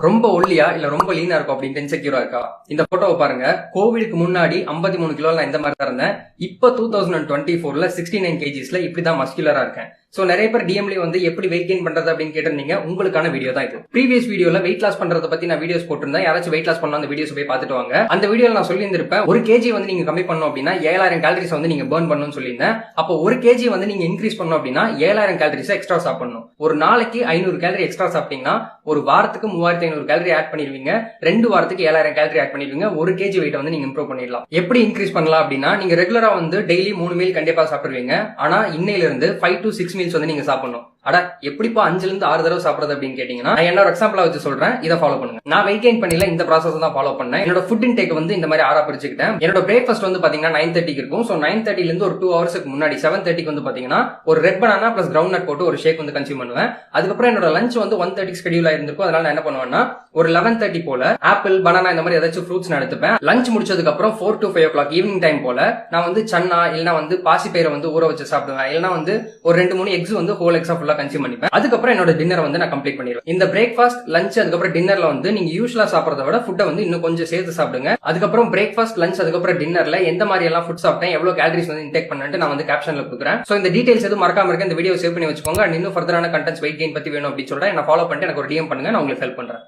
ரொம்ப ஒல்லியா இல்ல ரொம்ப லீனா இருக்கும் அப்படின்னு இன்செக்யூரா இருக்கா? இந்த போட்டோவை பாருங்க. கோவிலுக்கு முன்னாடி 53 கிலோ நான் இந்த மாதிரி தான் இருந்தேன். இப்ப 2024ல 69 kgsல இப்படிதான் மஸ்குலரா இருக்கேன். சோ நிறைய பேர் டிஎம்ல வந்து எப்படி வெயிட் கெயின் பண்றது அப்படின்னு கேட்டிருந்தீங்க. உங்களுக்கான வீடியோ தான் இது. ப்ரீவியஸ் வீடியோல வெயிட் லாஸ் பண்றத பத்தி நான் வீடியோஸ் போட்டிருந்தேன். யாராச்சும் வெயிட் லாஸ் பண்ணா அந்த வீடியோஸ் போய் பார்த்துட்டு வாங்க. அந்த வீடியோல நான் சொல்லியிருந்திருப்பேன், 1 kg வந்து நீங்க கம்மி பண்ணணும் அப்படின்னா 7000 கேலரிஸ் வந்து நீங்க பர்ன் பண்ணணும்னு சொல்லியிருந்தேன். அப்போ 1 kg வந்து நீங்க இன்க்ரீஸ் பண்ணணும் அப்படின்னா 7000 கேலரிஸ் எக்ஸ்ட்ரா சாப்பிடணும். ஒரு நாளைக்கு 500 கேலரி எக்ஸ்ட்ரா சாப்பிட்டீங்கன்னா ஒரு வாரத்துக்கு 3500 கேலரி ஆட் பண்ணிடுவீங்க. 2 வாரத்துக்கு 7000 கேலரி ஆட் பண்ணிடுவீங்க. 1 kg வெயிட் வந்து நீங்க இம்ப்ரூவ் பண்ணிடலாம். எப்படி இன்க்ரீஸ் பண்ணலாம் அப்படின்னா, நீங்க ரெகுலரா வந்து டெய்லி 3 மீல் கண்டிப்பா சாப்பிடுவீங்க. ஆனா இன்னையில இருந்து 5 to 6 மீல்ஸ் வந்து நீங்க சாப்பிடணும். அட எப்படிப்பா 5 இருந்து 6 தடவை சாப்பிடுறது அப்படின்னு கேட்டீங்கன்னா, நான் என்னோட எக்ஸாம்பிளா வச்சு சொல்றேன். இதை ஃபாலோ பண்ணுங்க. நான் வெயிட் கெயின் பண்ணல, இந்த ப்ராசஸ் தான் ஃபாலோ பண்ணேன். என்னோட ஃபுட் இன்டேக் வந்து இந்த மாதிரி 6 பிரிச்சுக்கிட்டேன். என்னோட பிரேக்ஃபாஸ்ட் வந்து பாத்தீங்கன்னா 9:30 இருக்கும். சோ 9:30 இருந்து ஒரு 2 ஹவர்ஸ்க்கு முன்னாடி 7:30 வந்து பாத்தீங்கன்னா ஒரு red banana plus ground nut போட்டு ஒரு ஷேக் வந்து கன்சியூம் பண்ணுவேன். அதுக்கப்புறம் என்னோட லஞ்ச் வந்து 1:30 ஸ்கெடியூல் ஆயிருந்திருக்கும். அதனால நான் என்ன பண்ணுவேன்னா ஒரு 11:30 போல ஆப்பிள் பனானா இந்த மாதிரி ஏதாச்சும் ஃப்ரூட்ஸ் நான் எடுத்துப்பேன். லஞ்ச் முடிச்சதுக்கு அப்புறம் 4 to 5 o'clock ஈவினிங் டைம் போல நான் வந்து சன்னா இல்லனா வந்து பாசிப்பயிரை வந்து ஊற வச்சு சாப்பிடுவேன். இல்லனா வந்து ஒரு 2-3 எக்ஸ் வந்து ஹோல் எக்ஸா ஃபுல்லா கன்சியூம் பண்ணிப்பேன். அதுக்கப்புறம் என்னோட டின்னர் வந்து நான் கம்ப்ளீட் பண்ணிடுவேன். இந்த பிரேக்ஃபாஸ்ட் லஞ்ச் அதுக்கப்புறம் டின்னர்ல வந்து நீங்க யூசுவலா சாப்பிடறத விட ஃபுட்டை வந்து இன்னும் கொஞ்சம் சேர்த்து சாப்பிடுங்க. அதுக்கப்புறம் பிரேக்ஃபாஸ்ட் லஞ்ச் அதுக்கப்புறம் டின்னர்ல எந்த மாதிரி எல்லாம் ஃபுட் சாப்பிட்டேன், எவ்வளவு கேலரிஸ் வந்து இன்டேக் பண்ணிட்டு நான் வந்து கேப்ஷன்ல கொடுக்குறேன். சோ இந்த டீடைல்ஸ் எதுவும் மறக்காம இருக்க இந்த வீடியோ சேவ் பண்ணி வச்சுக்கோங்க. இன்னும் ஃபர்தரான கண்டென்ட்ஸ் வெயிட் கெயின் பத்தி வேணும் அப்படின்னு சொல்றேன். என்ன ஃபாலோ பண்ணிட்டு எனக்கு ஒரு டிஎம் பண்ணுங்க, நான் உங்களுக்கு ஹெல்ப் பண்றேன்.